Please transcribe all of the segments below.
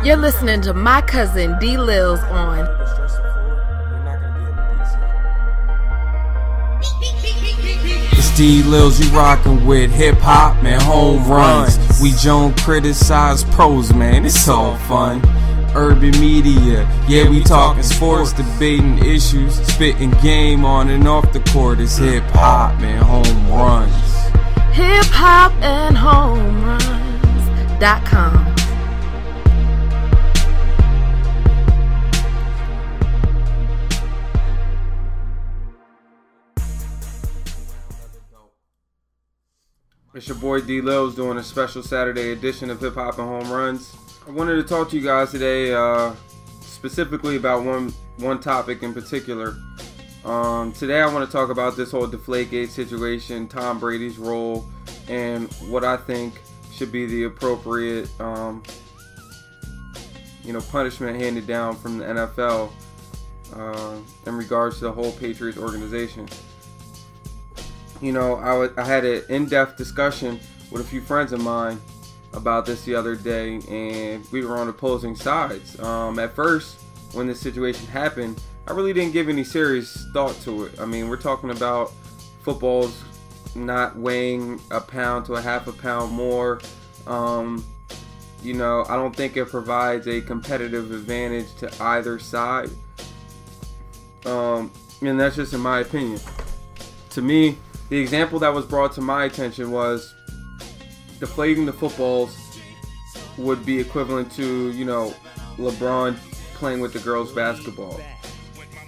You're listening to my cousin DLils on It's DLils you rockin' with hip hop and home runs. We don't criticize pros, man, it's all fun. Urban media, yeah, we talking sports, debating issues, spitting game on and off the court. It's hip hop and home runs. Hip Hop and Home Runs.com. It's your boy DLils doing a special Saturday edition of Hip Hop and Home Runs. I wanted to talk to you guys today specifically about one topic in particular. Today I want to talk about this whole Deflategate situation, Tom Brady's role, and what I think should be the appropriate punishment handed down from the NFL in regards to the whole Patriots organization. I had an in-depth discussion with a few friends of mine about this the other day, and we were on opposing sides. At first, when this situation happened, I really didn't give any serious thought to it. I mean, we're talking about footballs not weighing a pound to a half a pound more. I don't think it provides a competitive advantage to either side. And that's just in my opinion. To me, the example that was brought to my attention was deflating the footballs would be equivalent to, LeBron playing with the girls' basketball.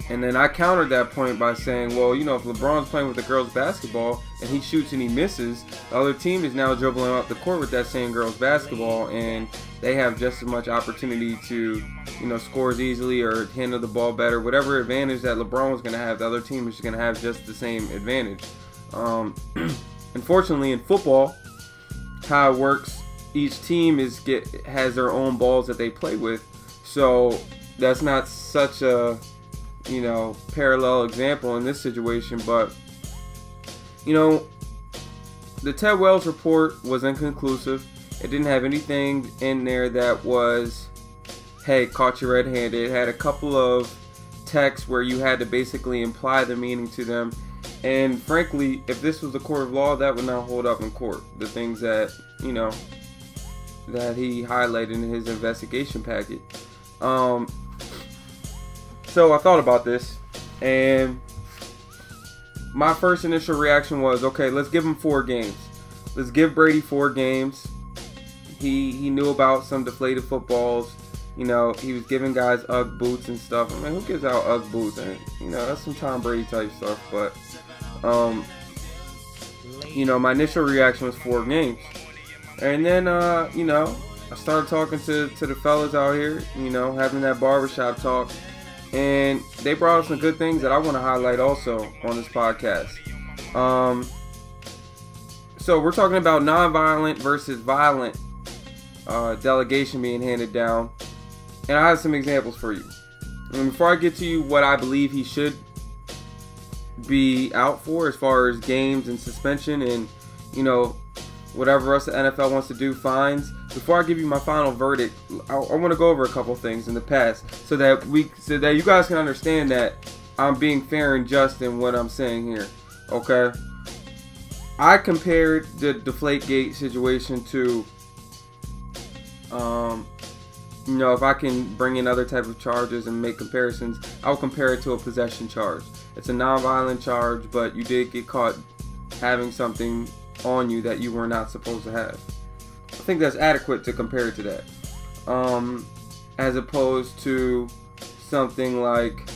And then I countered that point by saying, well, if LeBron's playing with the girls' basketball and he shoots and he misses, the other team is now dribbling up the court with that same girls' basketball, and they have just as much opportunity to, score as easily or handle the ball better. Whatever advantage that LeBron was going to have, the other team is going to have just the same advantage. Unfortunately, in football, how it works, each team has their own balls that they play with, so that's not such a parallel example in this situation. But the Ted Wells report was inconclusive. It didn't have anything in there that was, hey, caught you red-handed. It had a couple of texts where you had to basically imply the meaning to them. And frankly, if this was a court of law, that would not hold up in court. The things that, that he highlighted in his investigation packet. So I thought about this, and my first initial reaction was, okay, let's give him 4 games. Let's give Brady 4 games. He knew about some deflated footballs. He was giving guys UGG boots and stuff. I mean, who gives out UGG boots? And, that's some Tom Brady type stuff. But, my initial reaction was 4 games. And then, I started talking to the fellas out here, having that barbershop talk. And they brought up some good things that I want to highlight also on this podcast. So we're talking about nonviolent versus violent delegation being handed down. And I have some examples for you. And before I get to you what I believe he should be out for as far as games and suspension and, whatever else the NFL wants to do, fines. Before I give you my final verdict, I want to go over a couple things in the past so that you guys can understand that I'm being fair and just in what I'm saying here. Okay? I compared the Deflategate situation to, if I can bring in other type of charges and make comparisons, I'll compare it to a possession charge. It's a non-violent charge, but you did get caught having something on you that you were not supposed to have. I think that's adequate to compare it to that. As opposed to something like,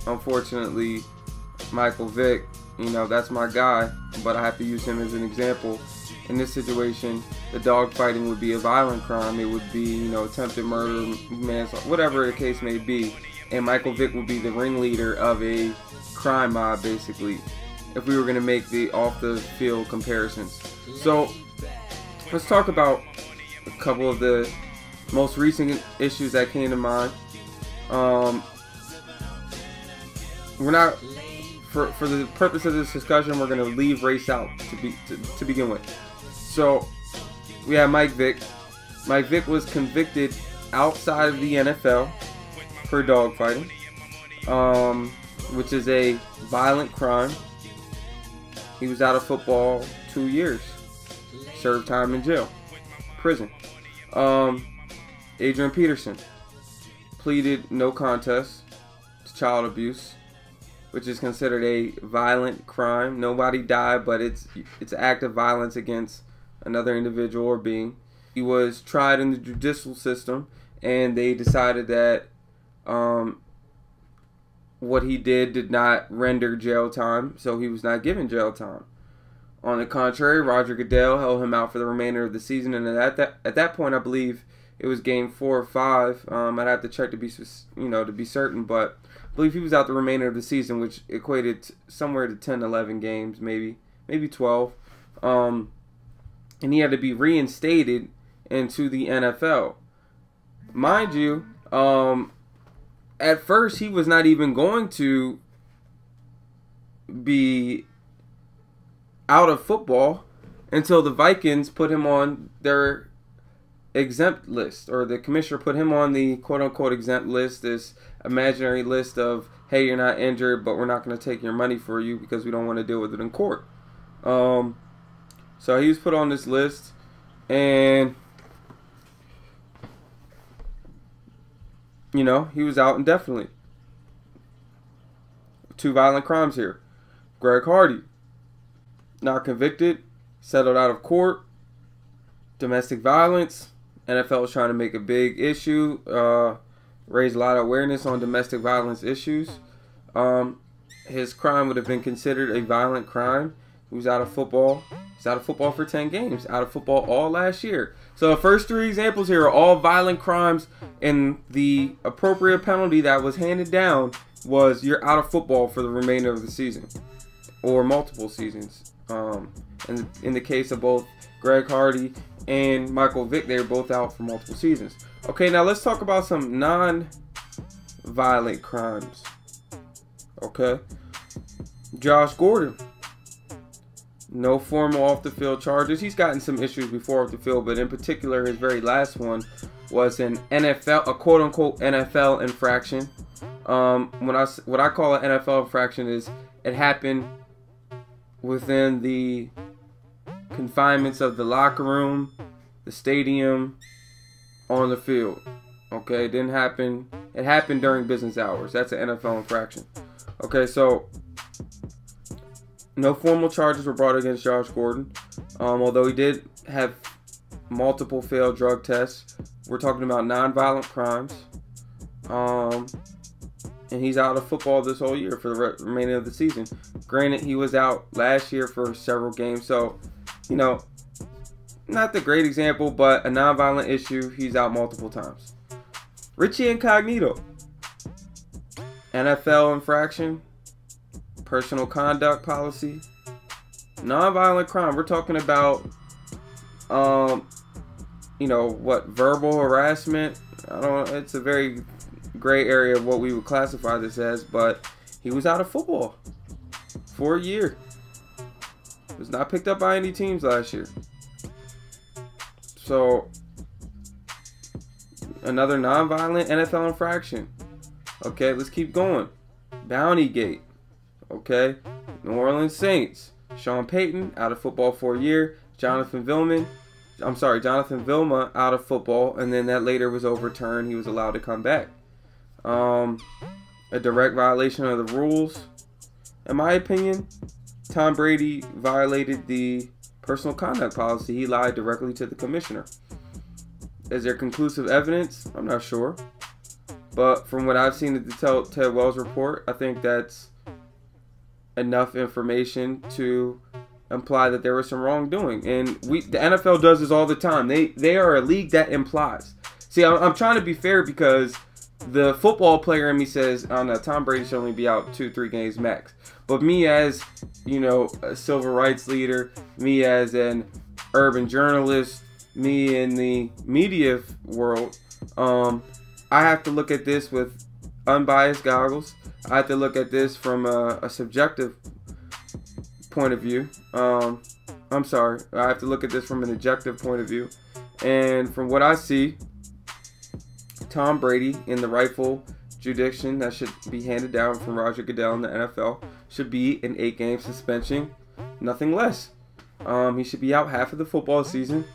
unfortunately, Michael Vick, that's my guy, but I have to use him as an example. In this situation, the dogfighting would be a violent crime. It would be, attempted murder, manslaughter, whatever the case may be. And Michael Vick would be the ringleader of a crime mob, basically, if we were going to make the off-the-field comparisons. So, let's talk about a couple of the most recent issues that came to mind. We're not, for the purpose of this discussion, we're going to leave race out to begin with. So, we have Mike Vick. Mike Vick was convicted outside of the NFL for dogfighting, which is a violent crime. He was out of football 2 years. Served time in jail, prison. Adrian Peterson pleaded no contest to child abuse, which is considered a violent crime. Nobody died, but it's an act of violence against another individual or being. He was tried in the judicial system, and they decided that what he did not render jail time, so he was not given jail time. On the contrary, Roger Goodell held him out for the remainder of the season, and at that point, I believe it was game 4 or 5. I'd have to check to be certain, but I believe he was out the remainder of the season, which equated to somewhere to 10, 11 games, maybe 12. And he had to be reinstated into the NFL. Mind you, at first he was not even going to be out of football until the Vikings put him on their exempt list, or the commissioner put him on the quote-unquote exempt list, this imaginary list of, hey, you're not injured, but we're not going to take your money for you because we don't want to deal with it in court. So he was put on this list, and he was out indefinitely. 2 violent crimes here. Greg Hardy, not convicted, settled out of court. Domestic violence. NFL is trying to make a big issue, raise a lot of awareness on domestic violence issues. His crime would have been considered a violent crime. He was out of football. He's out of football for 10 games. Out of football all last year. So the first 3 examples here are all violent crimes, and the appropriate penalty that was handed down was you're out of football for the remainder of the season, or multiple seasons. And in the case of both Greg Hardy and Michael Vick, they were both out for multiple seasons. Okay, now let's talk about some non-violent crimes. Okay, Josh Gordon, no formal off-the-field charges. He's gotten some issues before off the field, but in particular, his very last one was an NFL, a quote-unquote NFL infraction. What I call an NFL infraction is it happened within the confinements of the locker room, the stadium, on the field. Okay, it didn't happen. It happened during business hours. That's an NFL infraction. Okay, so no formal charges were brought against Josh Gordon, although he did have multiple failed drug tests. We're talking about non-violent crimes, and he's out of football this whole year for the remainder of the season. Granted, he was out last year for several games, so not the great example, but a non-violent issue. He's out multiple times. Richie Incognito, NFL infraction, personal conduct policy, non-violent crime. We're talking about, verbal harassment. It's a very gray area of what we would classify this as, but he was out of football for a year. Was not picked up by any teams last year. So, another non-violent NFL infraction. Okay, let's keep going. Bountygate. Okay, New Orleans Saints. Sean Payton out of football for a year. Jonathan Vilma out of football, and then that later was overturned. He was allowed to come back. A direct violation of the rules. In my opinion, Tom Brady violated the personal conduct policy. He lied directly to the commissioner. Is there conclusive evidence? I'm not sure. But from what I've seen at the Ted Wells report, I think that's enough information to imply that there was some wrongdoing. And the NFL does this all the time. They are a league that implies. See, I'm trying to be fair because the football player in me says, I don't know, Tom Brady should only be out 2-3 games max. But me as, a civil rights leader, me as an urban journalist, me in the media world, I have to look at this with unbiased goggles. I have to look at this from a subjective point of view. I have to look at this from an objective point of view. And from what I see, Tom Brady, in the rightful jurisdiction that should be handed down from Roger Goodell in the NFL, should be an 8-game suspension, nothing less. He should be out half of the football season.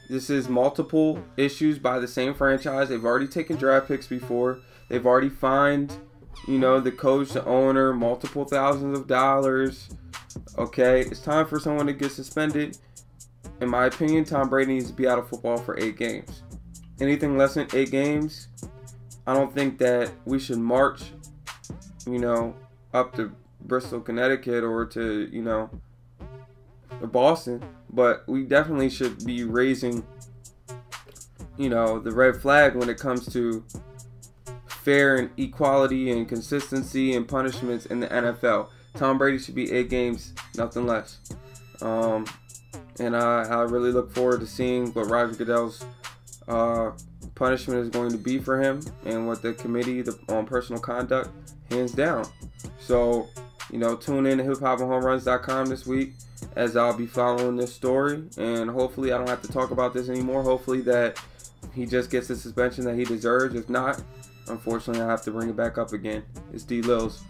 This is multiple issues by the same franchise. They've already taken draft picks before. They've already fined, the coach, the owner, multiple thousands of dollars. Okay, it's time for someone to get suspended. In my opinion, Tom Brady needs to be out of football for 8 games. Anything less than 8 games, I don't think that we should march, up to Bristol, Connecticut, or to, Boston. But we definitely should be raising, the red flag when it comes to fair and equality and consistency and punishments in the NFL. Tom Brady should be 8 games, nothing less. And I really look forward to seeing what Roger Goodell's punishment is going to be for him and what the committee on personal conduct hands down. So, tune in to hiphopandhomeruns.com this week as I'll be following this story, and hopefully I don't have to talk about this anymore. Hopefully that he just gets the suspension that he deserves. If not, unfortunately, I have to bring it back up again. It's DLils.